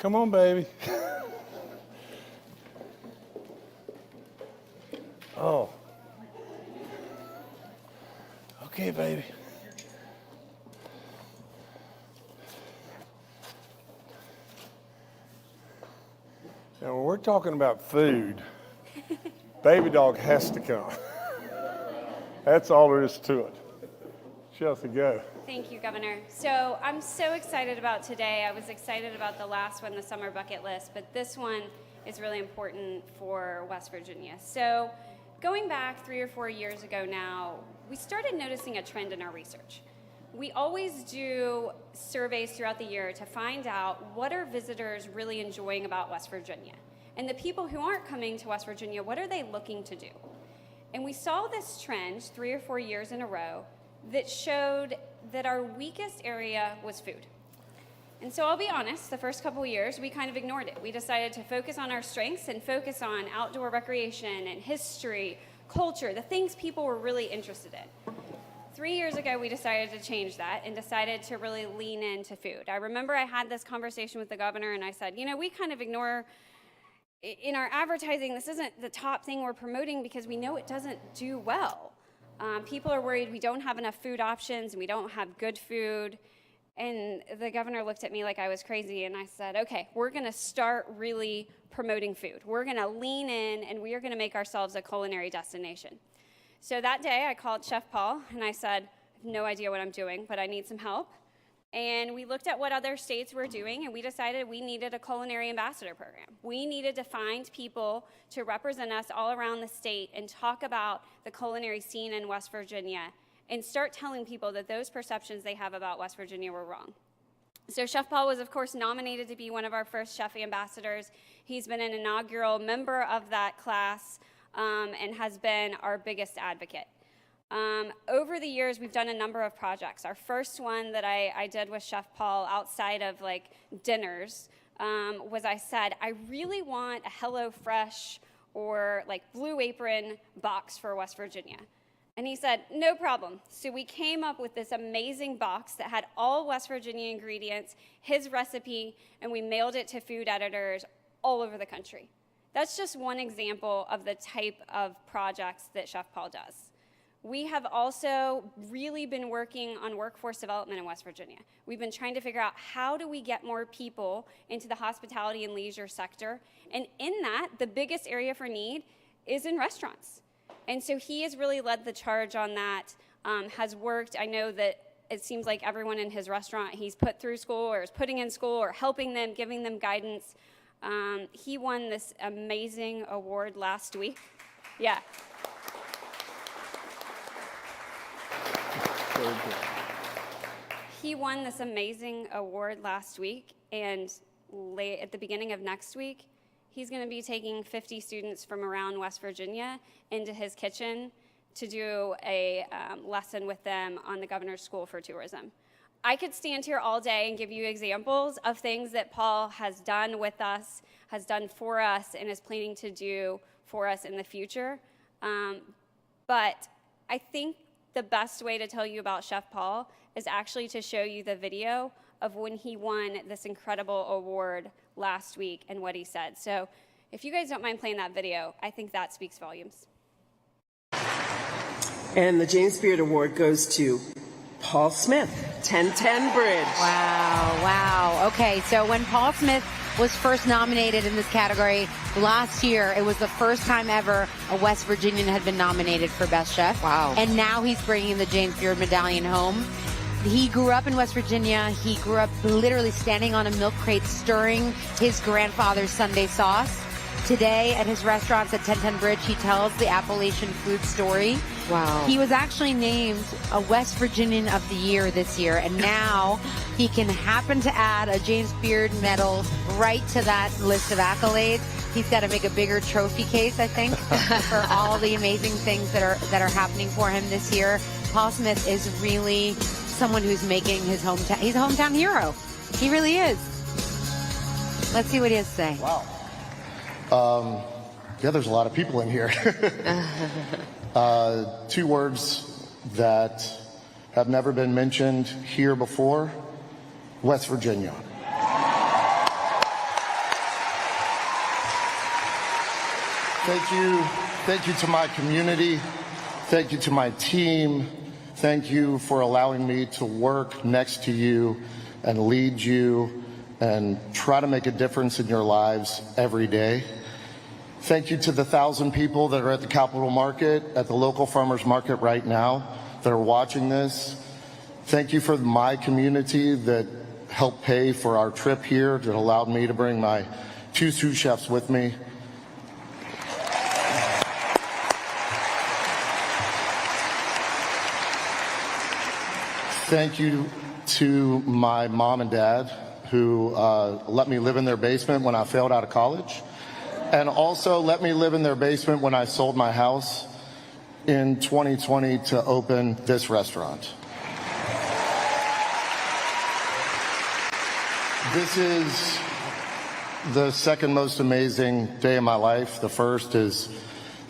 Come on, baby. Oh. Okay, baby. Now, when we're talking about food, baby dog has to come. That's all there is to it. Chelsea, go. Thank you, Governor. So I'm so excited about today. I was excited about the last one, the summer bucket list, but this one is really important for West Virginia. So going back 3 or 4 years ago now, we started noticing a trend in our research. We always do surveys throughout the year to find out what are visitors really enjoying about West Virginia. And the people who aren't coming to West Virginia, what are they looking to do? And we saw this trend 3 or 4 years in a row that showed that our weakest area was food. And so I'll be honest, the first couple of years, we kind of ignored it. We decided to focus on our strengths and focus on outdoor recreation and history, culture, the things people were really interested in. 3 years ago, we decided to change that and decided to really lean into food. I remember I had this conversation with the governor and I said, you know, we kind of ignore, in our advertising, this isn't the top thing we're promoting because we know it doesn't do well. People are worried we don't have enough food options and we don't have good food. And the governor looked at me like I was crazy and I said, okay, we're gonna start really promoting food. We're gonna lean in and we are gonna make ourselves a culinary destination. So that day I called Chef Paul and I said, I have no idea what I'm doing, but I need some help. And we looked at what other states were doing and we decided we needed a culinary ambassador program. We needed to find people to represent us all around the state and talk about the culinary scene in West Virginia and start telling people that those perceptions they have about West Virginia were wrong. So Chef Paul was, of course, nominated to be one of our first chef ambassadors. He's been an inaugural member of that class and has been our biggest advocate. Over the years, we've done a number of projects. Our first one that I did with Chef Paul outside of like dinners was I said, I really want a HelloFresh or like Blue Apron box for West Virginia. And he said, no problem. So we came up with this amazing box that had all West Virginia ingredients, his recipe, and we mailed it to food editors all over the country. That's just one example of the type of projects that Chef Paul does. We have also really been working on workforce development in West Virginia. We've been trying to figure out how do we get more people into the hospitality and leisure sector. And in that, the biggest area for need is in restaurants. And so he has really led the charge on that, has worked. I know that it seems like everyone in his restaurant he's put through school or is putting in school or helping them, giving them guidance. He won this amazing award last week. Yeah. He won this amazing award last week, and at the beginning of next week, he's going to be taking 50 students from around West Virginia into his kitchen to do a lesson with them on the Governor's School for Tourism. I could stand here all day and give you examples of things that Paul has done with us, has done for us, and is planning to do for us in the future. But I think the best way to tell you about Chef Paul is actually to show you the video of when he won this incredible award last week and what he said. So if you guys don't mind playing that video, I think that speaks volumes. And the James Beard Award goes to Paul Smith, 1010 Bridge. Wow. Okay, so when Paul Smith was first nominated in this category last year, it was the first time ever a West Virginian had been nominated for Best Chef. Wow. And now he's bringing the James Beard Medallion home. He grew up in West Virginia. He grew up literally standing on a milk crate stirring his grandfather's Sunday sauce. Today at his restaurants at 1010 Bridge, he tells the Appalachian food story. Wow. He was actually named a West Virginian of the Year this year, and now he can happen to add a James Beard medal right to that list of accolades. He's got to make a bigger trophy case, I think, for all the amazing things that are happening for him this year. Paul Smith is really someone who's making his hometown. He's a hometown hero. He really is. Let's see what he has to say. Wow. Yeah, there's a lot of people in here. Two words that have never been mentioned here before: West Virginia. Thank you to my community. Thank you to my team. Thank you for allowing me to work next to you and lead you and try to make a difference in your lives every day. Thank you to the 1,000 people that are at the Capitol Market, at the local farmers market right now, that are watching this. Thank you for my community that helped pay for our trip here, that allowed me to bring my 2 sous chefs with me. Thank you to my mom and dad who let me live in their basement when I failed out of college, and also let me live in their basement when I sold my house in 2020 to open this restaurant. This is the second most amazing day of my life. The first is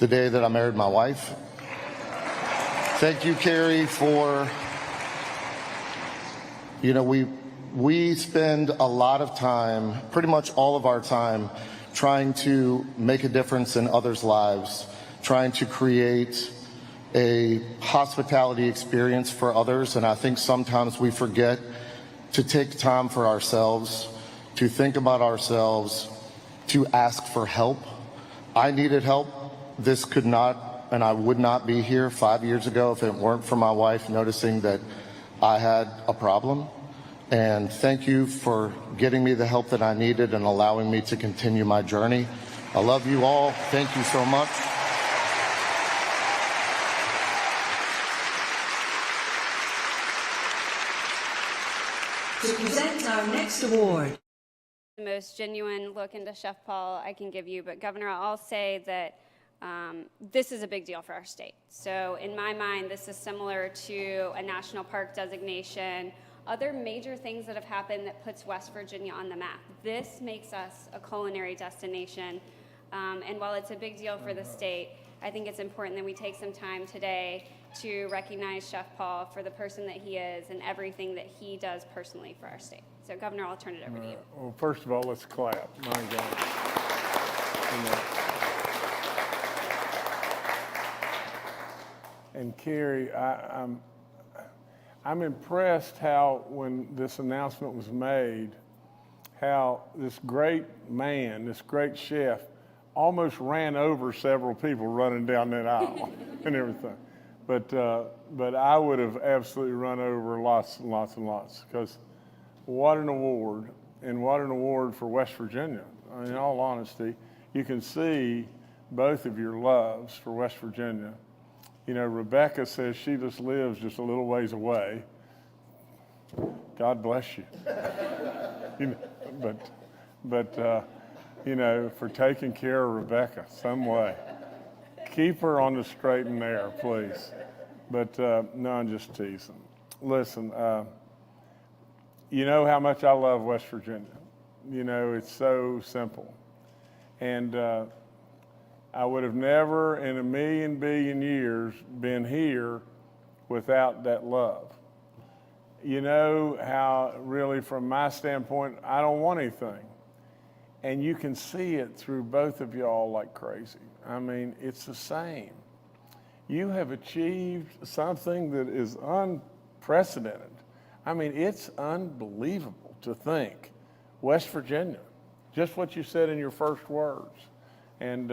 the day that I married my wife. Thank you, Carrie, for, we spend a lot of time, pretty much all of our time, trying to make a difference in others' lives, trying to create a hospitality experience for others. And I think sometimes we forget to take time for ourselves, to think about ourselves, to ask for help. I needed help. This could not, and I would not be here 5 years ago if it weren't for my wife noticing that I had a problem. And thank you for getting me the help that I needed and allowing me to continue my journey. I love you all. Thank you so much. To present our next award. The most genuine look into Chef Paul I can give you, but Governor, I'll say that this is a big deal for our state. So in my mind, this is similar to a national park designation, other major things that have happened that puts West Virginia on the map. This makes us a culinary destination, and while it's a big deal for the state, I think it's important that we take some time today to recognize Chef Paul for the person that he is and everything that he does personally for our state. So, Governor, I'll turn it over to you. Well, first of all, let's clap. My God. And Carrie, I'm impressed how, when this announcement was made, how this great man, this great chef, almost ran over several people running down that aisle and everything. But I would have absolutely run over lots and lots and lots, because what an award, and what an award for West Virginia. In all honesty, you can see both of your loves for West Virginia. Rebecca says she just lives just a little ways away. God bless you. For taking care of Rebecca some way. Keep her on the straight and narrow, please. But no, I'm just teasing. Listen, you know how much I love West Virginia. It's so simple. And I would have never in a million billion years been here without that love. How really, from my standpoint, I don't want anything. And you can see it through both of y'all like crazy. I mean, it's the same. You have achieved something that is unprecedented. I mean, it's unbelievable to think West Virginia, just what you said in your first words. And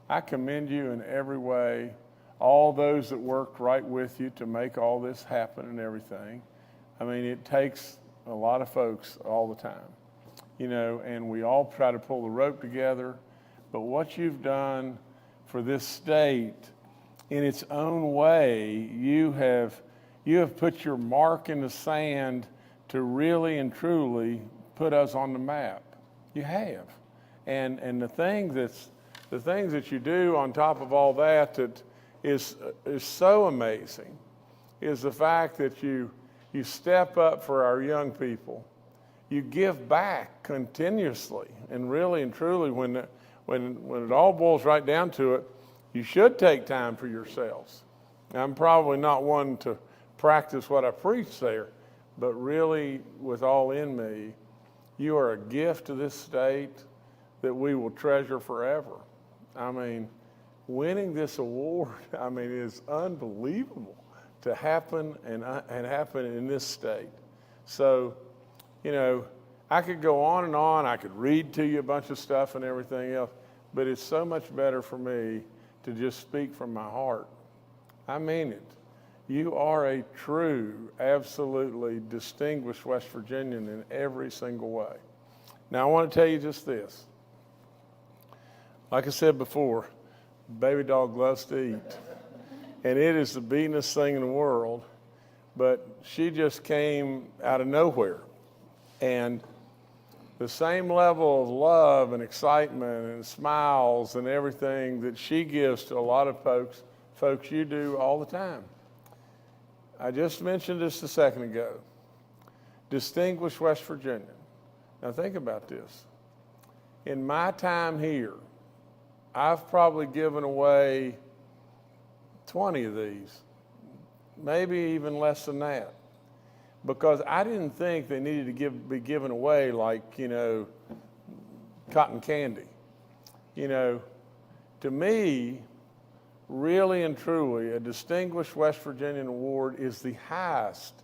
I commend you in every way, all those that worked right with you to make all this happen and everything. I mean, it takes a lot of folks all the time. And we all try to pull the rope together. But what you've done for this state, in its own way, you have put your mark in the sand to really and truly put us on the map. You have. And the things that you do on top of all that is so amazing is the fact that you step up for our young people. You give back continuously, and really and truly, when it all boils right down to it, you should take time for yourselves. I'm probably not one to practice what I preach there, but really, with all in me, you are a gift to this state that we will treasure forever. I mean, winning this award, I mean, is unbelievable to happen and happen in this state. So, you know, I could go on and on. I could read to you a bunch of stuff and everything else, but it's so much better for me to just speak from my heart. I mean it. You are a true, absolutely distinguished West Virginian in every single way. Now, I want to tell you just this. Like I said before, baby dog loves to eat, and it is the beatingest thing in the world, but she just came out of nowhere. And the same level of love and excitement and smiles and everything that she gives to a lot of folks you do all the time. I just mentioned this a second ago. Distinguished West Virginian. Now think about this. In my time here, I've probably given away 20 of these, maybe even less than that, because I didn't think they needed to be given away like, you know, cotton candy. You know, to me, really and truly, a Distinguished West Virginian Award is the highest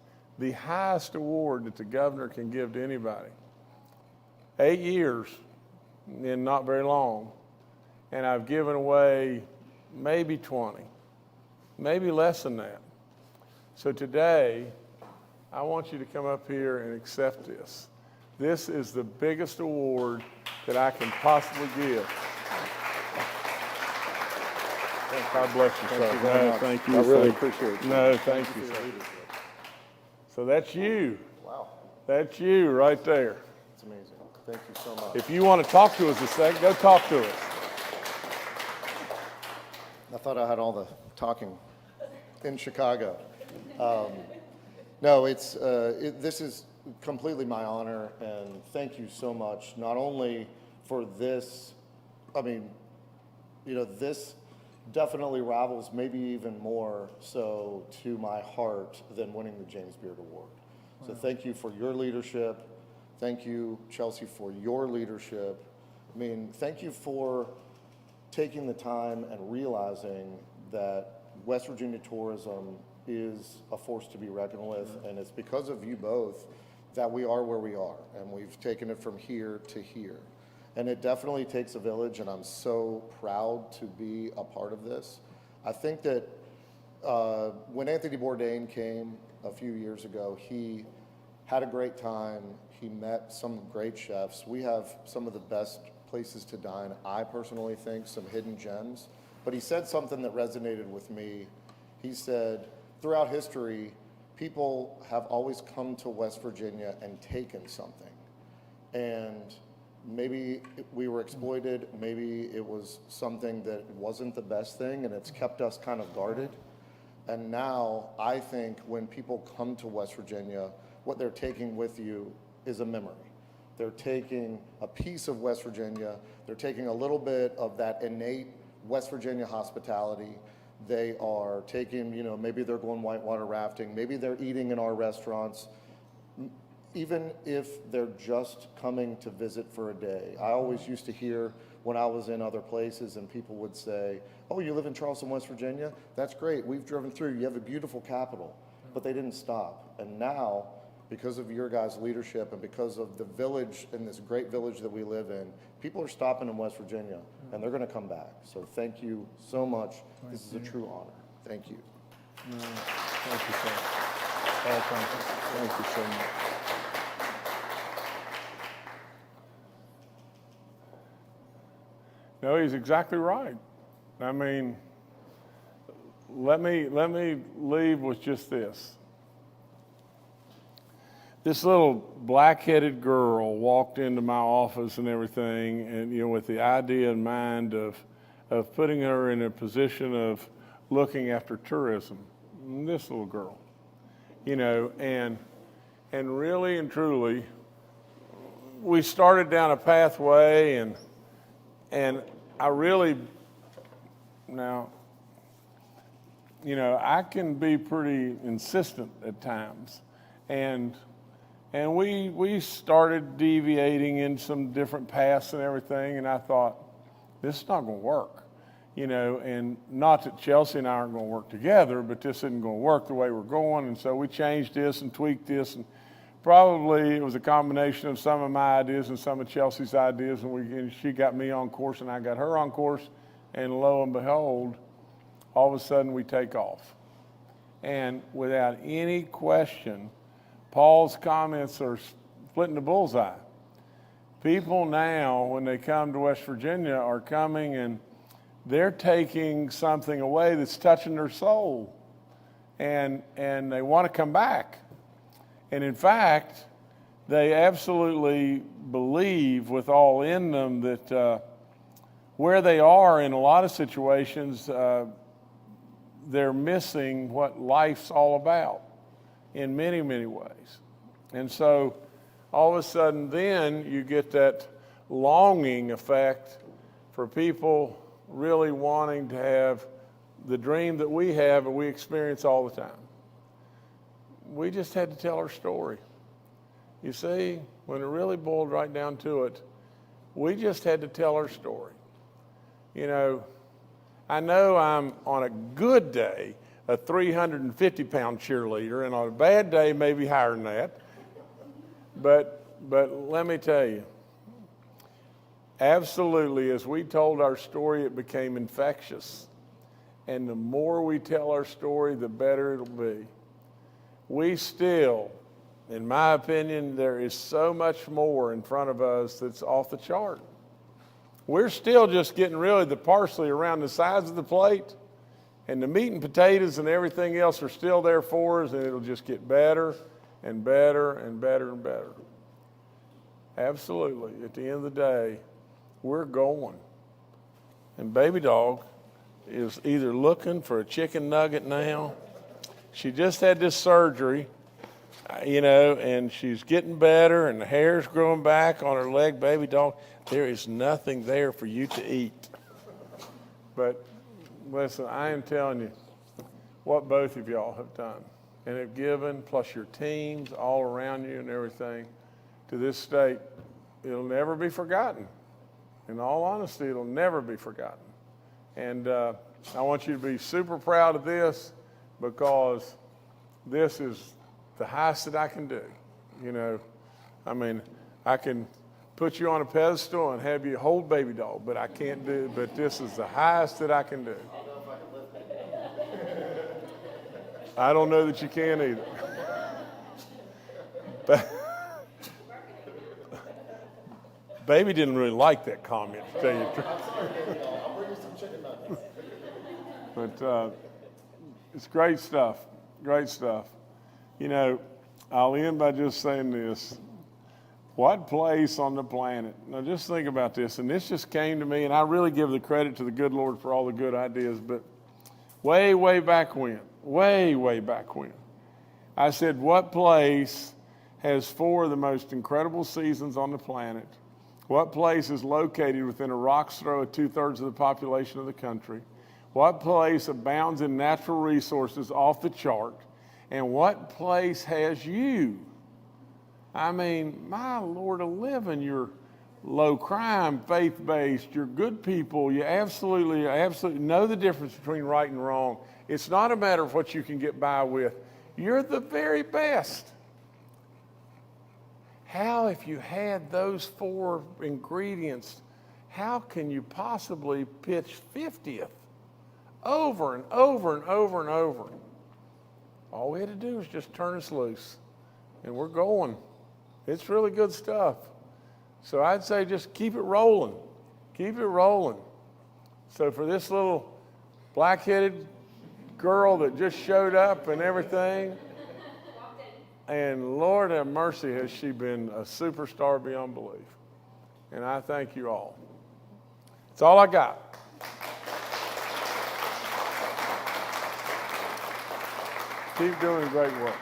award that the governor can give to anybody. 8 years, and not very long, and I've given away maybe 20, maybe less than that. So today, I want you to come up here and accept this. This is the biggest award that I can possibly give. God bless you, sir. No, thank you. I really appreciate it. No, thank you, sir. So that's you. Wow. That's you right there. It's amazing. Thank you so much. If you want to talk to us a second, go talk to us. I thought I had all the talking in Chicago. No, this is completely my honor, and thank you so much, not only for this, I mean, you know, this definitely rivals maybe even more so to my heart than winning the James Beard Award. So thank you for your leadership. Thank you, Chelsea, for your leadership. I mean, thank you for taking the time and realizing that West Virginia tourism is a force to be reckoned with, and it's because of you both that we are where we are, and we've taken it from here to here. And it definitely takes a village, and I'm so proud to be a part of this. I think that when Anthony Bourdain came a few years ago, he had a great time. He met some great chefs. We have some of the best places to dine, I personally think, some hidden gems. But he said something that resonated with me. He said, throughout history, people have always come to West Virginia and taken something. And maybe we were exploited, maybe it was something that wasn't the best thing, and it's kept us kind of guarded. And now I think when people come to West Virginia, what they're taking with you is a memory. They're taking a piece of West Virginia, they're taking a little bit of that innate West Virginia hospitality. They are taking, you know, maybe they're going whitewater rafting, maybe they're eating in our restaurants, even if they're just coming to visit for a day. I always used to hear when I was in other places and people would say, oh, you live in Charleston, West Virginia? That's great, we've driven through, you have a beautiful capital. But they didn't stop. And now, because of your guys' leadership and because of the village and this great village that we live in, people are stopping in West Virginia and they're gonna come back. So thank you so much. This is a true honor. Thank you. Thank you, sir. Oh, thank you. Thank you so much. No, he's exactly right. I mean, let me leave with just this. This little black-headed girl walked into my office and everything, and, you know, with the idea in mind of putting her in a position of looking after tourism. This little girl, you know, and really and truly, we started down a pathway, and I really, now, you know, I can be pretty insistent at times, and we started deviating in some different paths and everything, and I thought, this is not going to work. You know, and not that Chelsea and I aren't going to work together, but this isn't going to work the way we're going. And so we changed this and tweaked this, and probably it was a combination of some of my ideas and some of Chelsea's ideas, and she got me on course and I got her on course, and lo and behold, all of a sudden we take off. And without any question, Paul's comments are splitting the bullseye. People now, when they come to West Virginia, are coming and they're taking something away that's touching their soul, and they want to come back. And in fact, they absolutely believe with all in them that where they are in a lot of situations, they're missing what life's all about in many, many ways. And so all of a sudden then you get that longing effect for people really wanting to have the dream that we have and we experience all the time. We just had to tell our story. You see, when it really boiled right down to it, we just had to tell our story. You know I'm on a good day a 350-pound cheerleader, and on a bad day maybe higher than that. But let me tell you, absolutely, as we told our story, it became infectious. And the more we tell our story, the better it'll be. We still, in my opinion, there is so much more in front of us that's off the chart. We're still just getting really the parsley around the sides of the plate, and the meat and potatoes and everything else are still there for us, and it'll just get better and better and better and better. Absolutely. At the end of the day, we're going. And baby dog is either looking for a chicken nugget now. She just had this surgery, and she's getting better, and the hair's growing back on her leg. Baby dog, there is nothing there for you to eat. But listen, I am telling you what both of y'all have done and have given, plus your teams all around you and everything, to this state. It'll never be forgotten. In all honesty, it'll never be forgotten. And I want you to be super proud of this, because this is the highest that I can do. I can put you on a pedestal and have you hold baby dog, but I can't do it. But this is the highest that I can do. I don't know that you can either. But baby didn't really like that comment, to tell you the truth. But it's great stuff. Great stuff. I'll end by just saying this. What place on the planet? Now just think about this. And this just came to me, and I really give the credit to the good Lord for all the good ideas. But way, way back when, I said, what place has 4 of the most incredible seasons on the planet? What place is located within a rock's throw of 2/3 of the population of the country? What place abounds in natural resources off the chart? And what place has you? My Lord, 11, you're low crime, faith-based, you're good people, you absolutely know the difference between right and wrong. It's not a matter of what you can get by with. You're the very best. How, if you had those 4 ingredients, how can you possibly pitch 50th over and over and over and over? All we had to do was just turn us loose, and we're going. It's really good stuff. So I'd say just keep it rolling. Keep it rolling. So for this little black-headed girl that just showed up and everything, and Lord have mercy, has she been a superstar beyond belief. And I thank you all. That's all I got. Keep doing great work.